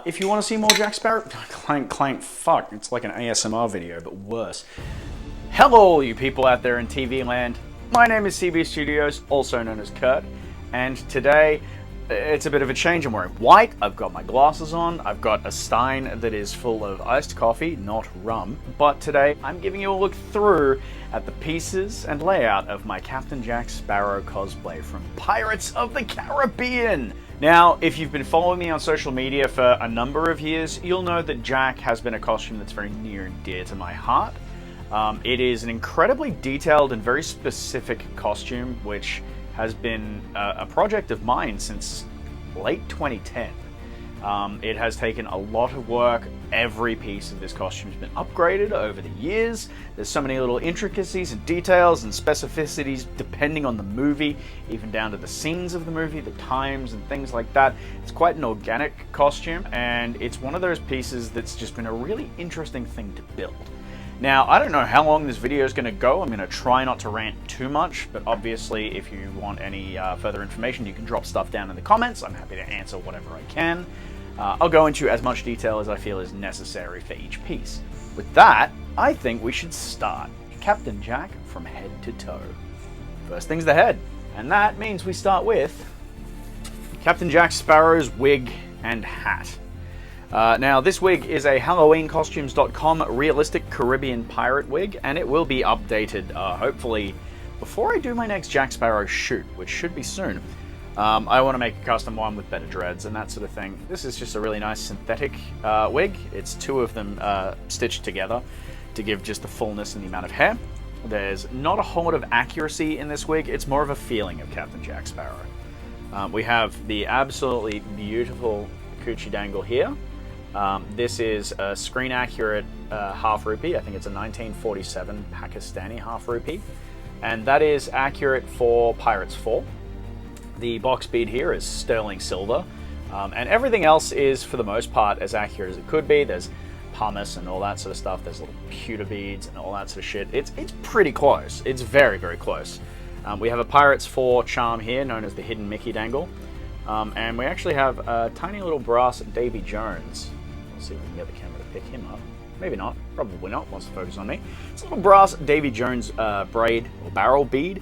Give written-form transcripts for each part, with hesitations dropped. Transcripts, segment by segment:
If you want to see more Jack Sparrow, clank, clank, fuck, it's like an ASMR video, but worse. Hello, you people out there in TV land. My name is CB Studios, also known as Kurt, and today it's a bit of a change. I'm wearing white, I've got my glasses on, I've got a stein that is full of iced coffee, not rum, but today I'm giving you a look through at the pieces and layout of my Captain Jack Sparrow cosplay from Pirates of the Caribbean. Now, if you've been following me on social media for a number of years, you'll know that Jack has been a costume that's very near and dear to my heart. It is an incredibly detailed and very specific costume, which has been a project of mine since late 2010. It has taken a lot of work. Every piece of this costume has been upgraded over the years. There's so many little intricacies and details and specificities depending on the movie, even down to the scenes of the movie, the times and things like that. It's quite an organic costume, and it's one of those pieces that's just been a really interesting thing to build. Now, I don't know how long this video is going to go. I'm going to try not to rant too much, but obviously if you want any further information, you can drop stuff down in the comments. I'm happy to answer whatever I can. I'll go into as much detail as I feel is necessary for each piece. With that, I think we should start. Captain Jack from head to toe. First thing's the head, and that means we start with Captain Jack Sparrow's wig and hat. Now, this wig is a HalloweenCostumes.com realistic Caribbean pirate wig, and it will be updated, hopefully, before I do my next Jack Sparrow shoot, which should be soon. I want to make a custom one with better dreads and that sort of thing. This is just a really nice synthetic wig. It's two of them stitched together to give just the fullness and the amount of hair. There's not a whole lot of accuracy in this wig. It's more of a feeling of Captain Jack Sparrow. We have the absolutely beautiful coochie dangle here. This is a screen accurate half rupee. I think it's a 1947 Pakistani half rupee. And that is accurate for Pirates 4. The box bead here is sterling silver. And everything else is, for the most part, as accurate as it could be. There's pumice and all that sort of stuff. There's little pewter beads and all that sort of shit. It's pretty close. It's very, very close. We have a Pirates 4 charm here, known as the Hidden Mickey Dangle. And we actually have a tiny little brass Davy Jones. Let's see if we can get the camera to pick him up. Maybe not. Probably not. Wants to focus on me. It's a little brass Davy Jones braid or barrel bead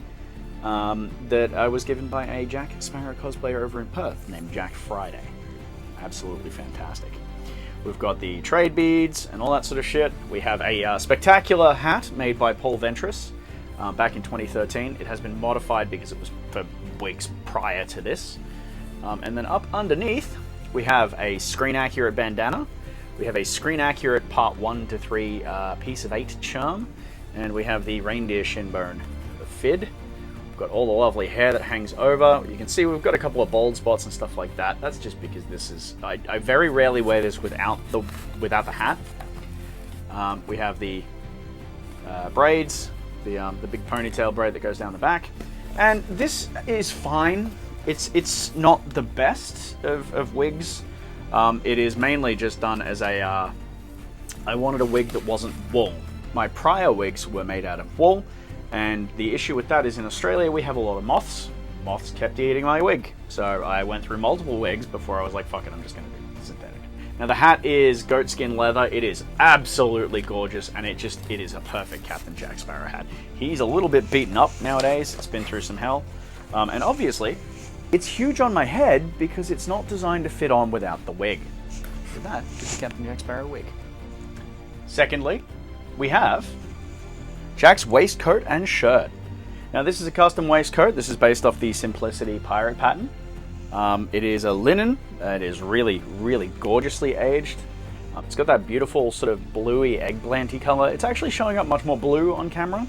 that I was given by a Jack Sparrow cosplayer over in Perth named Jack Friday. Absolutely fantastic. We've got the trade beads and all that sort of shit. We have a spectacular hat made by Paul Ventris back in 2013. It has been modified because it was for wigs prior to this. And then up underneath, we have a screen-accurate bandana. We have a screen-accurate part 1 to 3 piece of 8 charm. And we have the reindeer shinbone fid. We've got all the lovely hair that hangs over. You can see we've got a couple of bald spots and stuff like that. That's just because this is... I very rarely wear this without the hat. We have the braids, the big ponytail braid that goes down the back. And this is fine. It's not the best of wigs. It is mainly just done as a... I wanted a wig that wasn't wool. My prior wigs were made out of wool, and the issue with that is in Australia we have a lot of moths. Moths kept eating my wig, so I went through multiple wigs before I was like, fuck it, I'm just going to do synthetic. Now the hat is goatskin leather. It is absolutely gorgeous, and it is a perfect Captain Jack Sparrow hat. He's a little bit beaten up nowadays. It's been through some hell, and obviously it's huge on my head because it's not designed to fit on without the wig. So that is the Captain Jack Sparrow wig. Secondly, we have Jack's waistcoat and shirt. Now this is a custom waistcoat. This is based off the Simplicity pirate pattern. It is a linen. It is really, really gorgeously aged. It's got that beautiful sort of bluey eggplanty color. It's actually showing up much more blue on camera.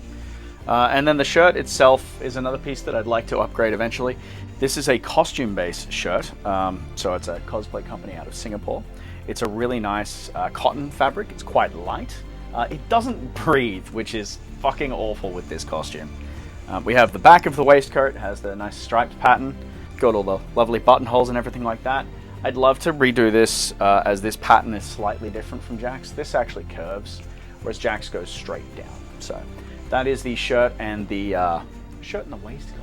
And then the shirt itself is another piece that I'd like to upgrade eventually. This is a costume-based shirt, so it's a cosplay company out of Singapore. It's a really nice cotton fabric. It's quite light. It doesn't breathe, which is fucking awful with this costume. We have the back of the waistcoat, has the nice striped pattern, got all the lovely buttonholes and everything like that. I'd love to redo this as this pattern is slightly different from Jack's. This actually curves, whereas Jack's goes straight down. So that is the shirt and the waistcoat.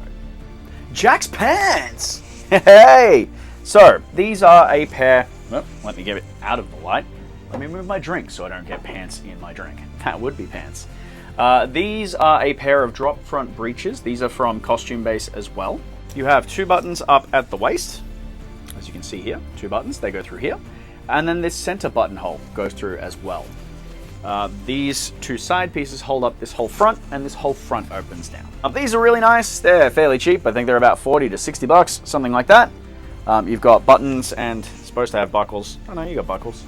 Jack's pants! Hey! So, these are a pair Well, let me get it out of the light. Let me move my drink so I don't get pants in my drink. That would be pants. These are a pair of drop front breeches. These are from Costume Base as well. You have 2 buttons up at the waist, as you can see here. 2 buttons, they go through here. And then this center buttonhole goes through as well. These 2 side pieces hold up this whole front, and this whole front opens down. These are really nice. They're fairly cheap. I think they're about 40 to 60 bucks, something like that. You've got buttons and supposed to have buckles. Oh no, you got buckles.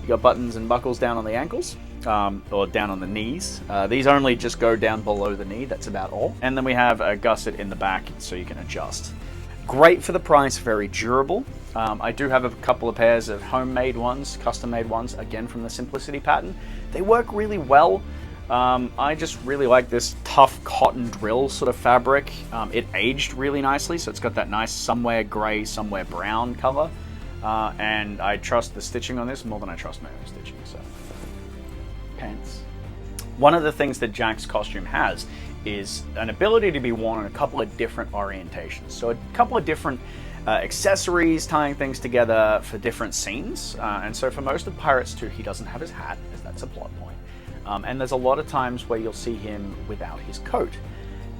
You got buttons and buckles down on the ankles, or down on the knees. These only just go down below the knee, that's about all. And then we have a gusset in the back so you can adjust. Great for the price, very durable. I do have a couple of pairs of homemade ones, custom-made ones, again from the Simplicity pattern. They work really well. I just really like this tough cotton drill sort of fabric. It aged really nicely, so it's got that nice somewhere gray, somewhere brown color. And I trust the stitching on this more than I trust my own stitching, so. Pants. One of the things that Jack's costume has is an ability to be worn in a couple of different orientations. So a couple of different accessories tying things together for different scenes. And so for most of Pirates 2, he doesn't have his hat, as that's a plot point. And there's a lot of times where you'll see him without his coat.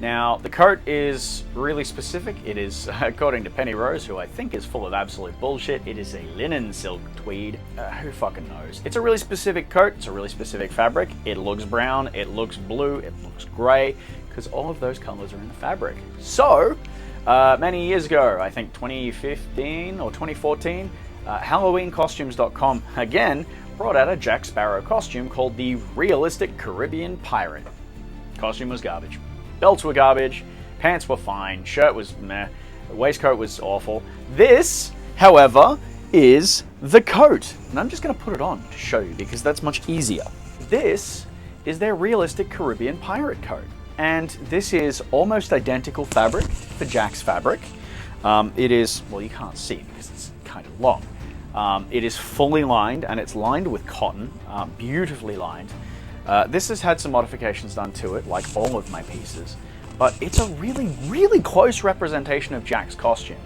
Now, the coat is really specific. It is, according to Penny Rose, who I think is full of absolute bullshit, it is a linen silk tweed. Who fucking knows? It's a really specific coat. It's a really specific fabric. It looks brown. It looks blue. It looks gray, because all of those colors are in the fabric. So, many years ago, I think 2015 or 2014, HalloweenCostumes.com, again, brought out a Jack Sparrow costume called the Realistic Caribbean Pirate. Costume was garbage. Belts were garbage, pants were fine, shirt was meh, waistcoat was awful. This, however, is the coat. And I'm just going to put it on to show you because that's much easier. This is their Realistic Caribbean Pirate coat. And this is almost identical fabric for Jack's fabric. It is, well, you can't see because it's kind of long. It is fully lined, and it's lined with cotton, beautifully lined. This has had some modifications done to it, like all of my pieces, but it's a really, really close representation of Jack's costume,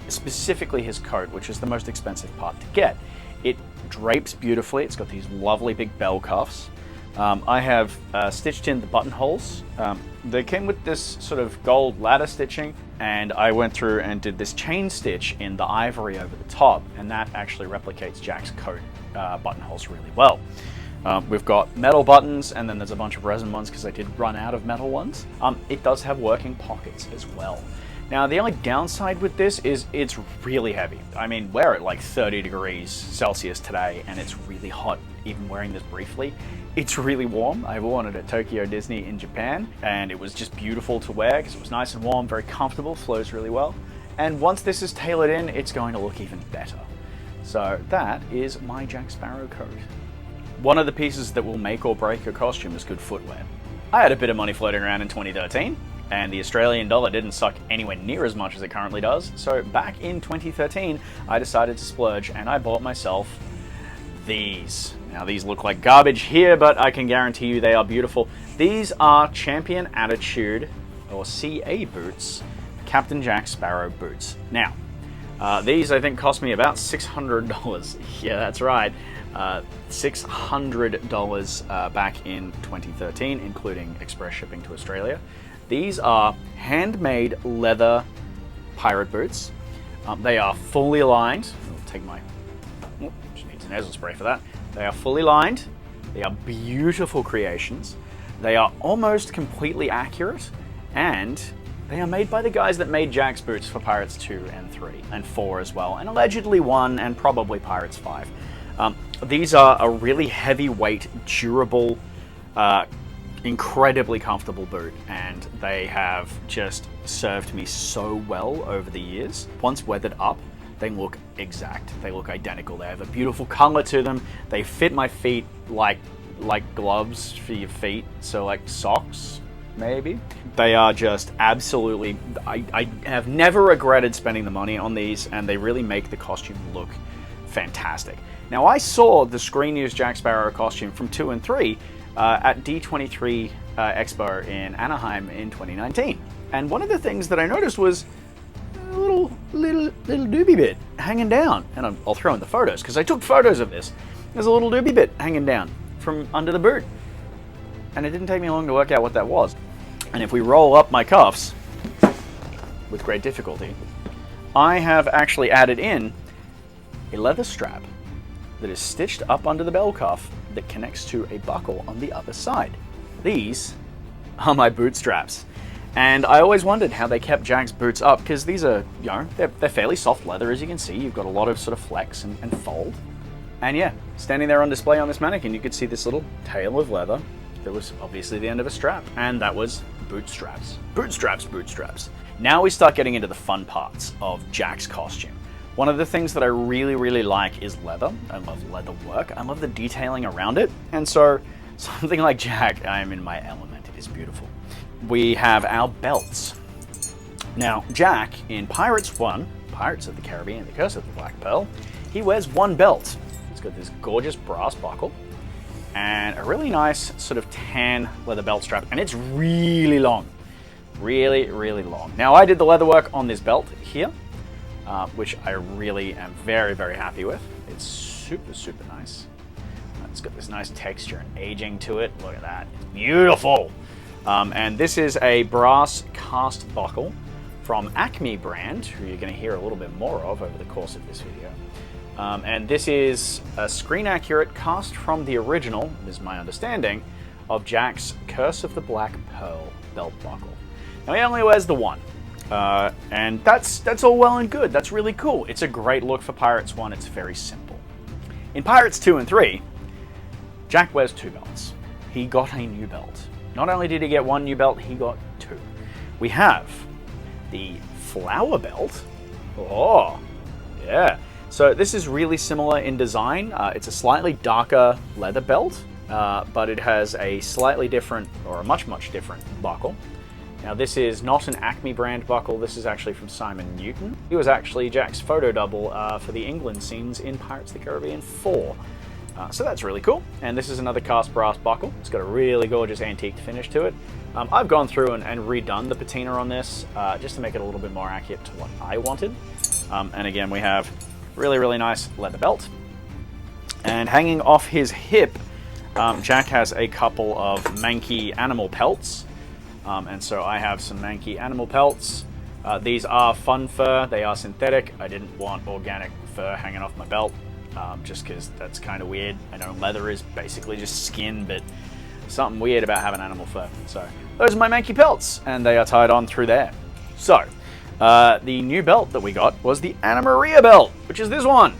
specifically his coat, which is the most expensive part to get. It drapes beautifully. It's got these lovely big bell cuffs. I have stitched in the buttonholes. They came with this sort of gold ladder stitching, and I went through and did this chain stitch in the ivory over the top, and that actually replicates Jack's coat buttonholes really well. We've got metal buttons, and then there's a bunch of resin ones because I did run out of metal ones. It does have working pockets as well. Now, the only downside with this is it's really heavy. I mean, we're at like 30 degrees Celsius today, and it's really hot, even wearing this briefly. It's really warm. I worn it at Tokyo Disney in Japan, and it was just beautiful to wear because it was nice and warm, very comfortable, flows really well. And once this is tailored in, it's going to look even better. So that is my Jack Sparrow coat. One of the pieces that will make or break a costume is good footwear. I had a bit of money floating around in 2013, and the Australian dollar didn't suck anywhere near as much as it currently does, so back in 2013, I decided to splurge and I bought myself these. Now, these look like garbage here, but I can guarantee you they are beautiful. These are Champion Attitude, or CA boots, Captain Jack Sparrow boots. Now, these I think cost me about $600. Yeah, that's right. $600 back in 2013, including express shipping to Australia. These are handmade leather pirate boots. They are fully lined. I'll take my, just needs a nasal spray for that. They are fully lined. They are beautiful creations. They are almost completely accurate, and they are made by the guys that made Jack's boots for Pirates 2 and 3 and 4 as well, and allegedly 1 and probably Pirates 5. These are a really heavyweight, durable, incredibly comfortable boot, and they have just served me so well over the years. Once weathered up, they look exact. They look identical. They have a beautiful color to them. They fit my feet like gloves for your feet, so like socks, maybe. They are just absolutely, I have never regretted spending the money on these, and they really make the costume look fantastic. Now, I saw the Screen News Jack Sparrow costume from 2 and 3 at D23 Expo in Anaheim in 2019. And one of the things that I noticed was a little little doobie bit hanging down. And I'll throw in the photos, because I took photos of this. There's a little doobie bit hanging down from under the boot. And it didn't take me long to work out what that was. And if we roll up my cuffs, with great difficulty, I have actually added in a leather strap that is stitched up under the bell cuff that connects to a buckle on the other side. These are my boot straps. And I always wondered how they kept Jack's boots up, because these are, you know, they're fairly soft leather, as you can see. You've got a lot of sort of flex and fold. And yeah, standing there on display on this mannequin, you could see this little tail of leather that was obviously the end of a strap. And that was boot straps. Boot straps, boot straps. Now we start getting into the fun parts of Jack's costume. One of the things that I really, really like is leather. I love leather work. I love the detailing around it. And so something like Jack, I am in my element. It is beautiful. We have our belts. Now, Jack in Pirates 1, Pirates of the Caribbean, The Curse of the Black Pearl, he wears one belt. He's got this gorgeous brass buckle and a really nice sort of tan leather belt strap, and it's really long. Really, really long. Now, I did the leather work on this belt here, which I really am very, very happy with. It's super, super nice. It's got this nice texture and aging to it. Look at that. It's beautiful. And this is a brass cast buckle from Acme brand, who you're going to hear a little bit more of over the course of this video. And this is a screen-accurate cast from the original, is my understanding, of Jack's Curse of the Black Pearl belt buckle. Now, he only wears the one, and that's all well and good. That's really cool. It's a great look for Pirates 1. It's very simple. In Pirates 2 and 3, Jack wears two belts. He got a new belt. Not only did he get one new belt, he got two. We have the flower belt. Oh, yeah. So this is really similar in design. It's a slightly darker leather belt, but it has a slightly different, or a much, much different buckle. Now, this is not an Acme brand buckle. This is actually from Simon Newton. He was actually Jack's photo double for the England scenes in Pirates of the Caribbean 4. So that's really cool. And this is another cast brass buckle. It's got a really gorgeous antique finish to it. I've gone through and redone the patina on this just to make it a little bit more accurate to what I wanted. And again, we have really, really nice leather belt. And hanging off his hip, Jack has a couple of manky animal pelts. And so I have some manky animal pelts. These are fun fur. They are synthetic. I didn't want organic fur hanging off my belt. Just because that's kind of weird. I know leather is basically just skin, but something weird about having animal fur. So those are my manky pelts, and they are tied on through there. So the new belt that we got was the Anna Maria belt, which is this one.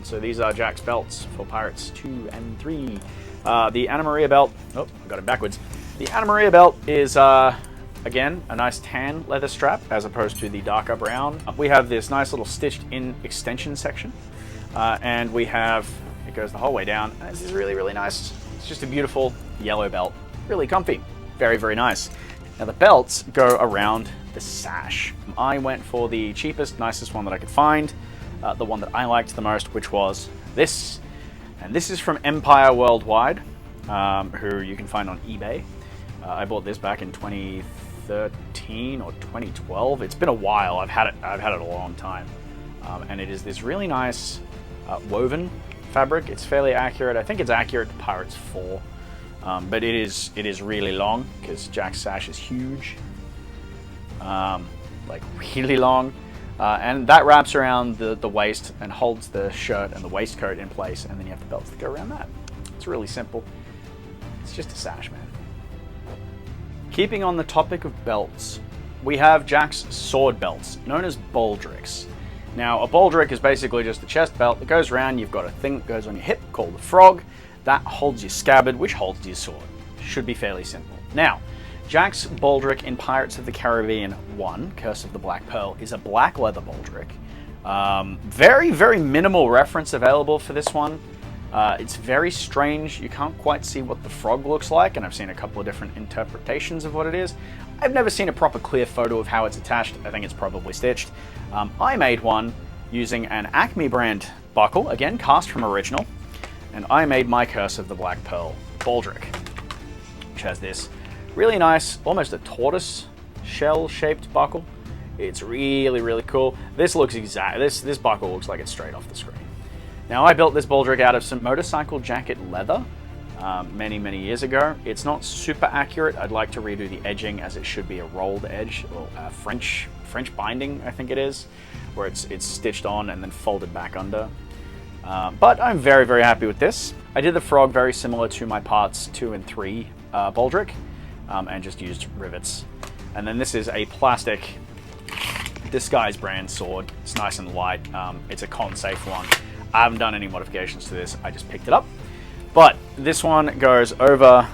So these are Jack's belts for Pirates 2 and 3. The Anna Maria belt, oh, I got it backwards. The Anna Maria belt is, again, a nice tan leather strap as opposed to the darker brown. We have this nice little stitched in extension section. And we have, it goes the whole way down. And this is really, really nice. It's just a beautiful yellow belt. Really comfy. Very, very nice. Now the belts go around the sash. I went for the cheapest, nicest one that I could find. The one that I liked the most, which was this. And this is from Empire Worldwide, who you can find on eBay. I bought this back in 2013 or 2012. It's been a while. I've had it a long time. And it is this really nice woven fabric. It's fairly accurate. I think it's accurate to Pirates 4, but it is really long because Jack's sash is huge, like really long, and that wraps around the waist and holds the shirt and the waistcoat in place, and then you have the belts that go around that. It's really simple. It's just a sash, man. Keeping on the topic of belts, we have Jack's sword belts, known as baldrics. Now, a baldric is basically just a chest belt that goes around. You've got a thing that goes on your hip called the frog. That holds your scabbard, which holds your sword. Should be fairly simple. Now, Jack's baldric in Pirates of the Caribbean 1, Curse of the Black Pearl, is a black leather baldric. Very, very minimal reference available for this one. It's very strange. You can't quite see what the frog looks like, and I've seen a couple of different interpretations of what it is. I've never seen a proper clear photo of how it's attached. I think it's probably stitched. I made one using an Acme brand buckle, again, cast from original, and I made my Curse of the Black Pearl baldric, which has this really nice, almost a tortoise shell-shaped buckle. It's really, really cool. This looks this buckle looks like it's straight off the screen. Now, I built this baldric out of some motorcycle jacket leather many, many years ago. It's not super accurate. I'd like to redo the edging, as it should be a rolled edge, or French binding, I think it is, where it's stitched on and then folded back under. But I'm very, very happy with this. I did the frog very similar to my parts 2 and 3 baldric, and just used rivets. And then this is a plastic Disguise brand sword. It's nice and light. It's a con-safe one. I haven't done any modifications to this. I just picked it up. But this one goes over,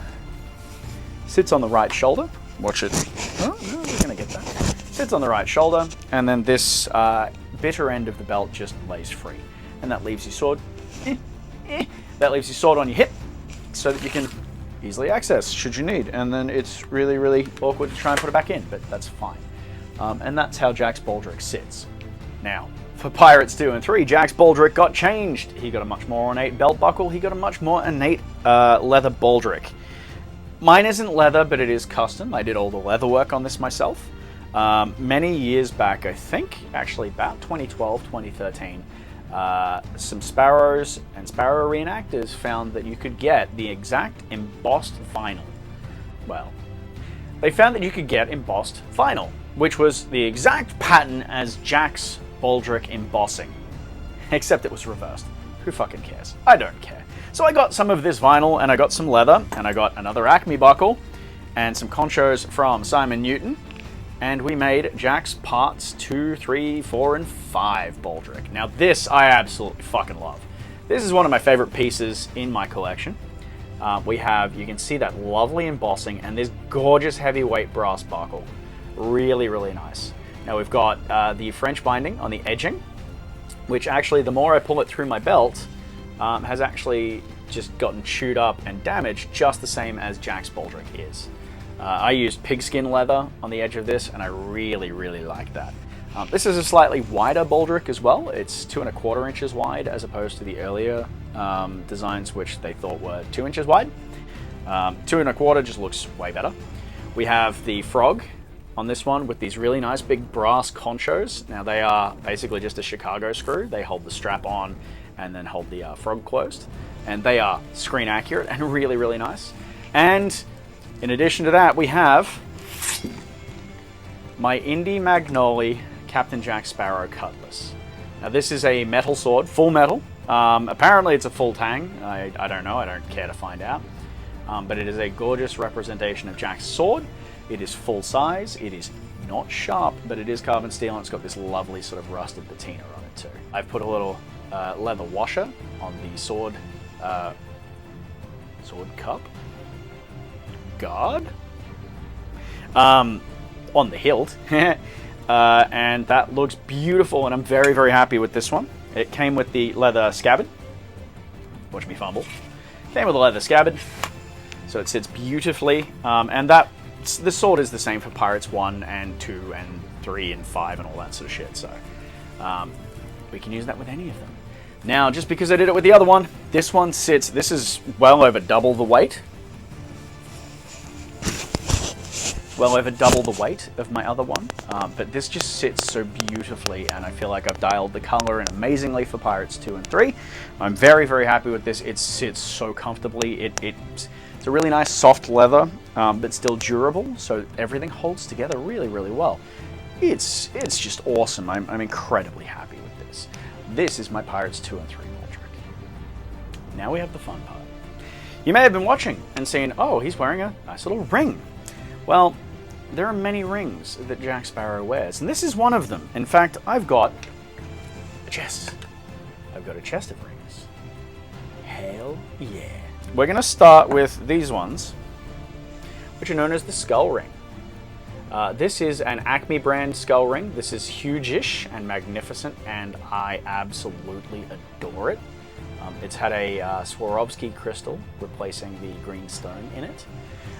sits on the right shoulder. Watch it. Oh, no, we're going to get that. Sits on the right shoulder. And then this bitter end of the belt just lays free. And that leaves your sword. That leaves your sword on your hip so that you can easily access should you need. And then it's really, really awkward to try and put it back in, but that's fine. And that's how Jack's baldric sits. Now, for Pirates 2 and 3, Jack's baldric got changed. He got a much more ornate belt buckle. He got a much more ornate leather baldric. Mine isn't leather, but it is custom. I did all the leather work on this myself. Many years back, I think, actually about 2012, 2013, some Sparrows and Sparrow reenactors found that you could get the exact embossed vinyl. Well, they found that you could get embossed vinyl, which was the exact pattern as Jack's baldric embossing, except it was reversed. Who fucking cares? I don't care. So I got some of this vinyl, and I got some leather, and I got another Acme buckle, and some conchos from Simon Newton, and we made Jack's parts 2, 3, 4, and 5 baldric. Now this I absolutely fucking love. This is one of my favorite pieces in my collection. We have, you can see that lovely embossing and this gorgeous heavyweight brass buckle. Really, really nice. Now we've got the French binding on the edging, which actually, the more I pull it through my belt, has actually just gotten chewed up and damaged, just the same as Jack's baldric is. I used pigskin leather on the edge of this, and I really, really like that. This is a slightly wider baldric as well. It's 2 1/4 inches wide, as opposed to the earlier designs, which they thought were 2 inches wide. 2 1/4 just looks way better. We have the frog on this one with these really nice big brass conchos. Now they are basically just a Chicago screw. They hold the strap on and then hold the frog closed. And they are screen accurate and really, really nice. And in addition to that, we have my Indy Magnoli Captain Jack Sparrow Cutlass. Now this is a metal sword, full metal. Apparently it's a full tang. I don't know, I don't care to find out. But it is a gorgeous representation of Jack's sword. It is full size, it is not sharp, but it is carbon steel, and it's got this lovely sort of rusted patina on it too. I've put a little leather washer on the sword cup guard on the hilt, and that looks beautiful, and I'm very, very happy with this one. It came with the leather scabbard. Watch me fumble. Came with a leather scabbard, so it sits beautifully, and that the sword is the same for Pirates 1 and 2 and 3 and 5 and all that sort of shit, so we can use that with any of them. Now, just because I did it with the other one, this one sits, this is well over double the weight. Well over double the weight of my other one, but this just sits so beautifully, and I feel like I've dialed the color in amazingly for Pirates 2 and 3. I'm very, very happy with this. It sits so comfortably. It's a really nice soft leather, but still durable, so everything holds together really, really well. It's just awesome. I'm incredibly happy with this. This is my Pirates 2 and 3 baldric. Now we have the fun part. You may have been watching and seen, oh, he's wearing a nice little ring. Well, there are many rings that Jack Sparrow wears, and this is one of them. In fact, I've got a chest. I've got a chest of rings. Hell yeah. We're going to start with these ones, which are known as the skull ring. This is an Acme brand skull ring. This is huge-ish and magnificent, and I absolutely adore it. It's had a Swarovski crystal replacing the green stone in it.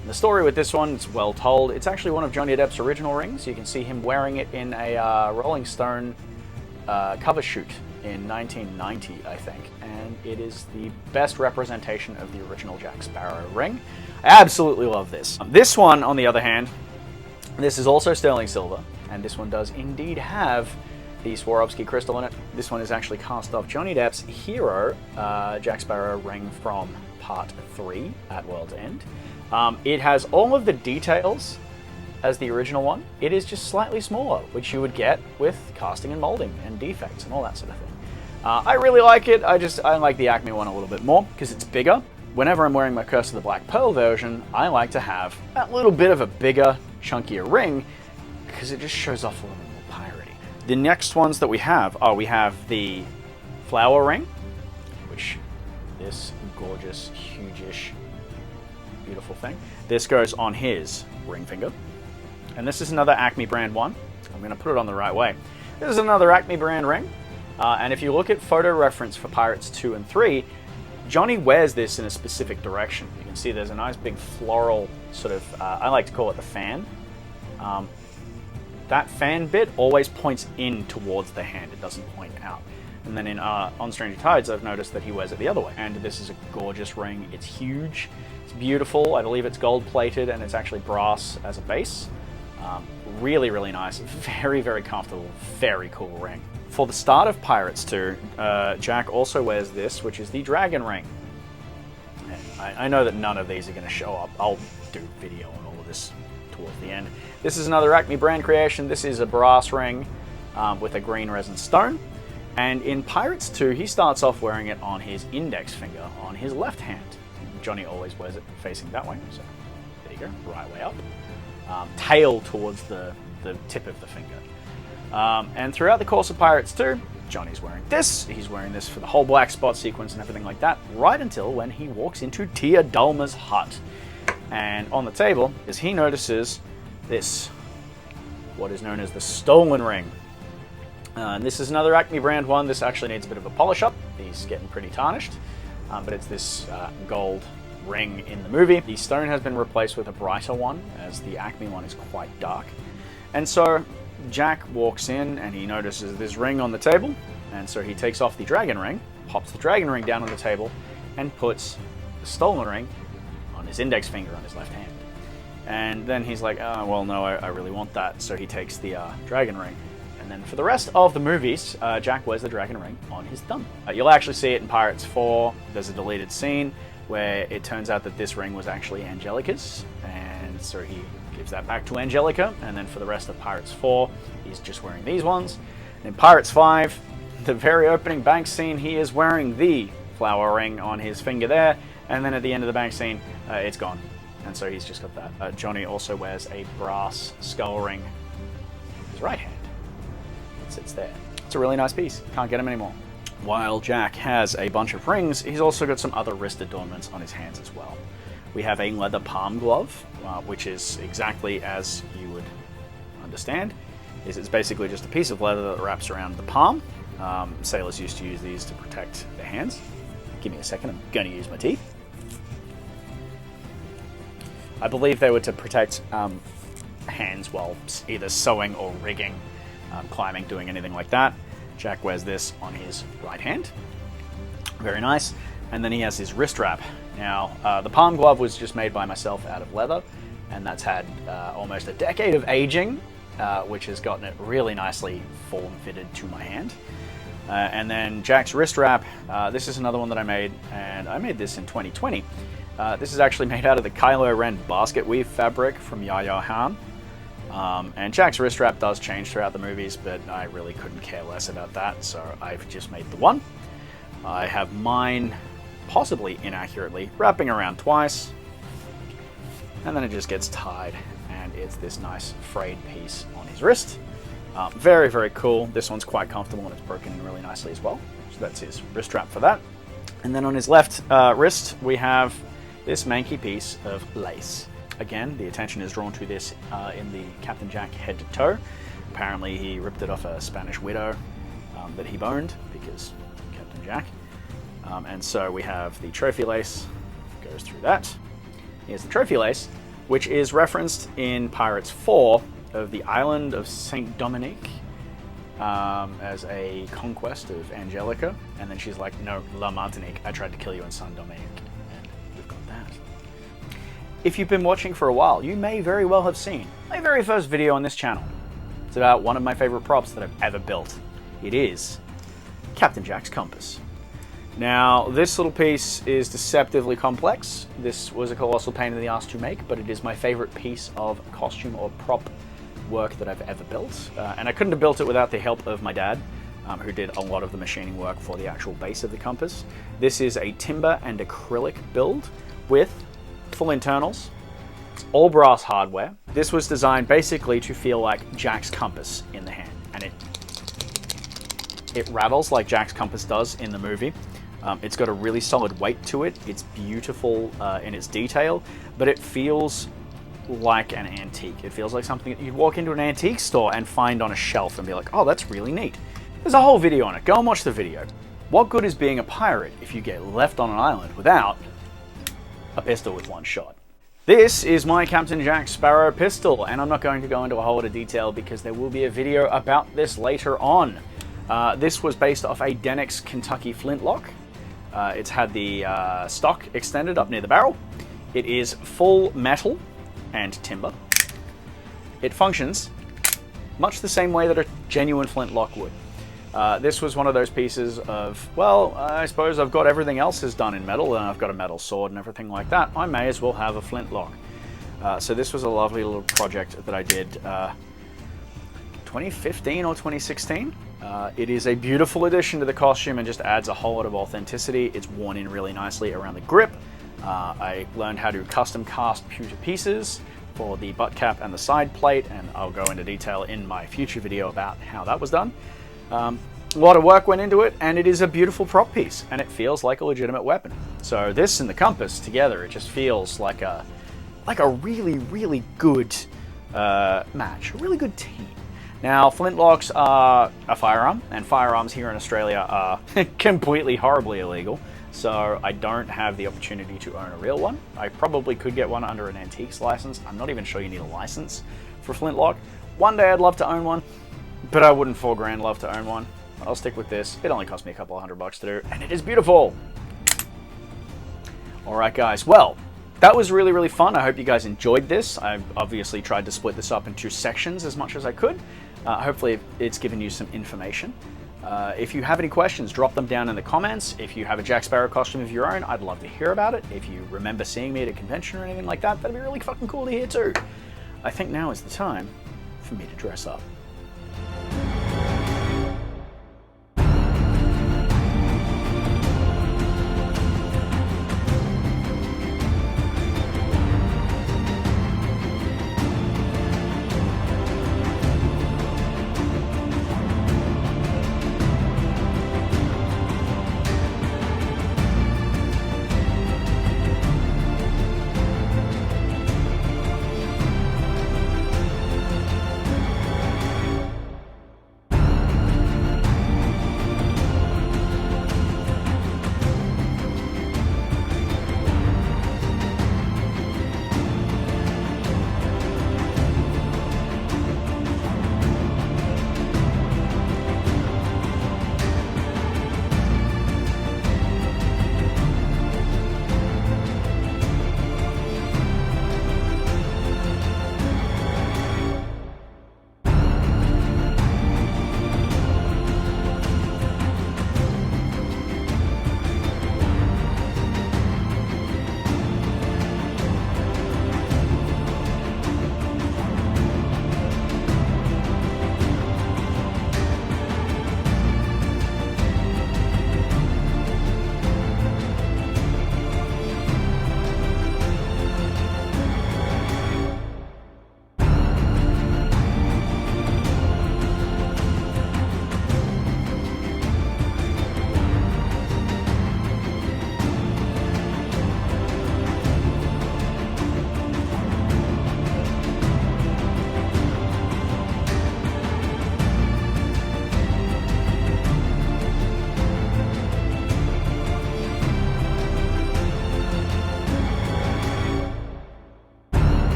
And the story with this one is well told. It's actually one of Johnny Depp's original rings. You can see him wearing it in a Rolling Stone cover shoot in 1990, I think. And it is the best representation of the original Jack Sparrow ring. I absolutely love this. This one, on the other hand, this is also sterling silver, and this one does indeed have the Swarovski crystal in it. This one is actually cast off Johnny Depp's hero, Jack Sparrow ring from Part 3 at World's End. It has all of the details as the original one. It is just slightly smaller, which you would get with casting and molding and defects and all that sort of thing. I really like it. I like the Acme one a little bit more because it's bigger. Whenever I'm wearing my Curse of the Black Pearl version, I like to have a little bit of a bigger, chunkier ring because it just shows off a little more piratey. The next ones that we have the flower ring, which this gorgeous, huge-ish, beautiful thing. This goes on his ring finger. And this is another Acme brand one. I'm going to put it on the right way. This is another Acme brand ring. And if you look at photo reference for Pirates 2 and 3, Johnny wears this in a specific direction. You can see there's a nice big floral sort of, I like to call it the fan. That fan bit always points in towards the hand. It doesn't point out. And then in On Stranger Tides, I've noticed that he wears it the other way. And this is a gorgeous ring. It's huge. It's beautiful. I believe it's gold plated and it's actually brass as a base. Really, really nice. Very, very comfortable. Very cool ring. For the start of Pirates 2, Jack also wears this, which is the dragon ring. And I know that none of these are going to show up. I'll do video on all of this towards the end. This is another Acme brand creation. This is a brass ring with a green resin stone. And in Pirates 2, he starts off wearing it on his index finger, on his left hand. Johnny always wears it facing that way, so there you go, right way up. Tail towards the tip of the finger. And throughout the course of Pirates 2, Johnny's wearing this. He's wearing this for the whole black spot sequence and everything like that, right until when he walks into Tia Dalma's hut. And on the table, as he notices this, what is known as the stolen ring. And this is another Acme brand one. This actually needs a bit of a polish up. He's getting pretty tarnished, but it's this gold ring in the movie. The stone has been replaced with a brighter one, as the Acme one is quite dark. And so Jack walks in and he notices this ring on the table, and so he takes off the dragon ring, pops the dragon ring down on the table, and puts the stolen ring on his index finger on his left hand. And then he's like, oh, well, no, I really want that. So he takes the dragon ring. And then for the rest of the movies, Jack wears the dragon ring on his thumb. You'll actually see it in Pirates 4. There's a deleted scene where it turns out that this ring was actually Angelica's, and so he gives that back to Angelica, and then for the rest of Pirates 4, he's just wearing these ones. And in Pirates 5, the very opening bank scene, he is wearing the flower ring on his finger there, and then at the end of the bank scene, it's gone. And so he's just got that. Johnny also wears a brass skull ring on his right hand. It sits there. It's a really nice piece. Can't get him anymore. While Jack has a bunch of rings, he's also got some other wrist adornments on his hands as well. We have a leather palm glove, which is exactly as you would understand. It's basically just a piece of leather that wraps around the palm. Sailors used to use these to protect their hands. Give me a second, I'm going to use my teeth. I believe they were to protect hands while either sewing or rigging, climbing, doing anything like that. Jack wears this on his right hand. Very nice. And then he has his wrist wrap. Now, the palm glove was just made by myself out of leather, and that's had almost a decade of aging, which has gotten it really nicely form-fitted to my hand. And then Jack's wrist wrap, this is another one that I made, and I made this in 2020. This is actually made out of the Kylo Ren basket weave fabric from Yaya Han. And Jack's wrist wrap does change throughout the movies, but I really couldn't care less about that, so I've just made the one. I have mine, possibly inaccurately, wrapping around twice, and then it just gets tied, and it's this nice frayed piece on his wrist. Very, very cool. This one's quite comfortable, and it's broken in really nicely as well. So that's his wrist strap for that. And then on his left wrist, we have this manky piece of lace. Again, the attention is drawn to this in the Captain Jack head to toe. Apparently he ripped it off a Spanish widow that he boned, because Captain Jack. And so we have the trophy lace, goes through that. Here's the trophy lace, which is referenced in Pirates 4 of the island of Saint Dominique as a conquest of Angelica. And then she's like, no, La Martinique, I tried to kill you in Saint Dominique. And we've got that. If you've been watching for a while, you may very well have seen my very first video on this channel. It's about one of my favorite props that I've ever built. It is Captain Jack's compass. Now, this little piece is deceptively complex. This was a colossal pain in the ass to make, but it is my favorite piece of costume or prop work that I've ever built. And I couldn't have built it without the help of my dad, who did a lot of the machining work for the actual base of the compass. This is a timber and acrylic build with full internals, all brass hardware. This was designed basically to feel like Jack's compass in the hand, and it rattles like Jack's compass does in the movie. It's got a really solid weight to it. It's beautiful in its detail, but it feels like an antique. It feels like something that you'd walk into an antique store and find on a shelf and be like, oh, that's really neat. There's a whole video on it. Go and watch the video. What good is being a pirate if you get left on an island without a pistol with one shot? This is my Captain Jack Sparrow pistol, and I'm not going to go into a whole lot of detail because there will be a video about this later on. This was based off a Denix Kentucky Flintlock. It's had the stock extended up near the barrel. It is full metal and timber. It functions much the same way that a genuine flintlock would. This was one of those pieces of, well, I suppose I've got everything else is done in metal, and I've got a metal sword and everything like that. I may as well have a flintlock. So this was a lovely little project that I did 2015 or 2016. It is a beautiful addition to the costume and just adds a whole lot of authenticity. It's worn in really nicely around the grip. I learned how to custom cast pewter pieces for the butt cap and the side plate, and I'll go into detail in my future video about how that was done. A lot of work went into it, and it is a beautiful prop piece, and it feels like a legitimate weapon. So this and the compass together, it just feels like a really, really good match, a really good team. Now, flintlocks are a firearm, and firearms here in Australia are completely horribly illegal, so I don't have the opportunity to own a real one. I probably could get one under an antiques license. I'm not even sure you need a license for flintlock. One day I'd love to own one, but I wouldn't $4 grand love to own one. I'll stick with this. It only cost me a couple of $100 to do, and it is beautiful. All right, guys. Well, that was really, really fun. I hope you guys enjoyed this. I've obviously tried to split this up into sections as much as I could. Hopefully it's given you some information. If you have any questions, drop them down in the comments. If you have a Jack Sparrow costume of your own, I'd love to hear about it. If you remember seeing me at a convention or anything like that, that'd be really fucking cool to hear too. I think now is the time for me to dress up.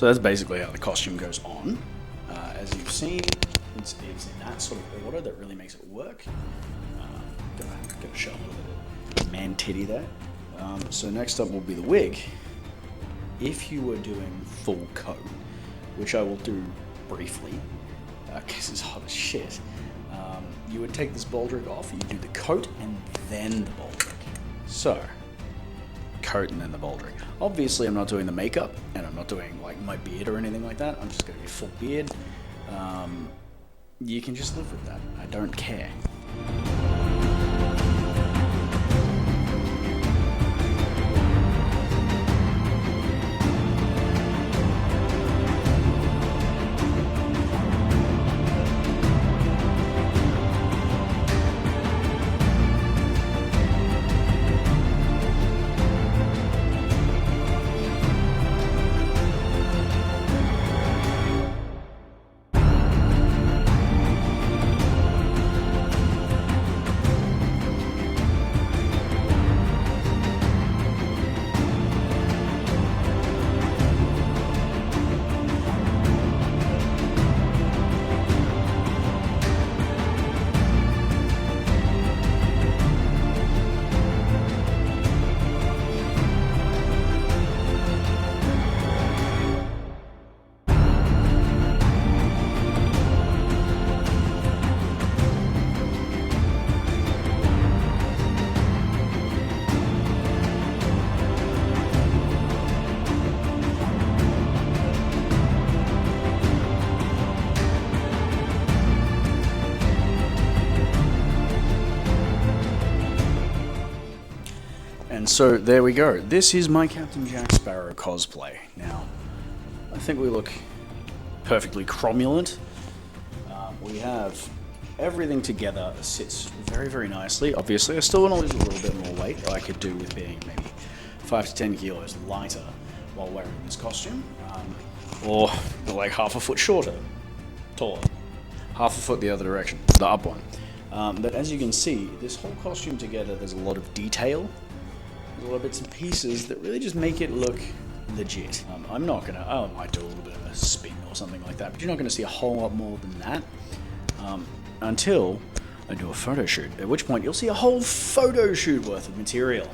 So that's basically how the costume goes on. As you've seen, it's in that sort of order that really makes it work. Gonna show a little bit of man titty there. So next up will be the wig. If you were doing full coat, which I will do briefly, because it's hot as shit, you would take this baldric off, you do the coat and then the baldric. So, coat and then the baldric. Obviously I'm not doing the makeup, and I'm not doing like my beard or anything like that. I'm just going to be full beard. You can just live with that. I don't care. And so there we go. This is my Captain Jack Sparrow cosplay. Now, I think we look perfectly cromulent. We have everything together, sits very, very nicely. Obviously, I still want to lose a little bit more weight. I could do with being maybe 5 to 10 kilos lighter while wearing this costume. Or like half a foot shorter, taller. Half a foot the other direction, the up one. But as you can see, this whole costume together, there's a lot of detail. There's a lot of bits and pieces that really just make it look legit. I'm not gonna, I might do a little bit of a spin or something like that, but you're not gonna see a whole lot more than that until I do a photo shoot, at which point you'll see a whole photo shoot worth of material.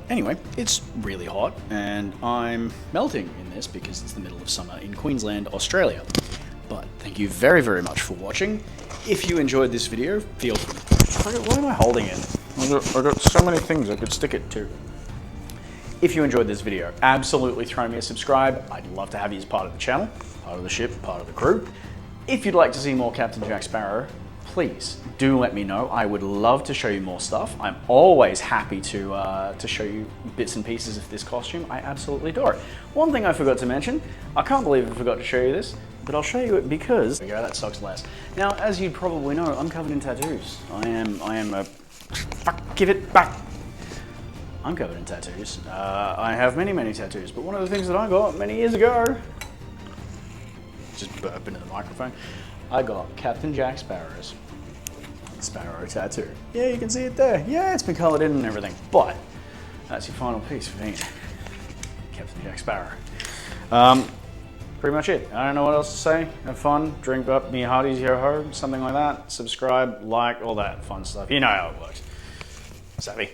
Anyway, it's really hot and I'm melting in this because it's the middle of summer in Queensland, Australia. But thank you very, very much for watching. If you enjoyed this video, feel free. Why am I holding it? I've got so many things I could stick it to. If you enjoyed this video, absolutely throw me a subscribe. I'd love to have you as part of the channel, part of the ship, part of the crew. If you'd like to see more Captain Jack Sparrow, please do let me know. I would love to show you more stuff. I'm always happy to show you bits and pieces of this costume. I absolutely adore it. One thing I forgot to mention, I can't believe I forgot to show you this, but I'll show you it because, there we go, that sucks less. Now, as you probably know, I'm covered in tattoos. I am a, fuck, give it back. I'm covered in tattoos. I have many, many tattoos, but one of the things that I got many years ago, just burp into the microphone, I got Captain Jack Sparrow's Sparrow tattoo. Yeah, you can see it there. Yeah, it's been colored in and everything, but that's your final piece for me. Captain Jack Sparrow. Pretty much it. I don't know what else to say. Have fun, drink up me hearties, yo ho, something like that. Subscribe, like, all that fun stuff. You know how it works. Savvy.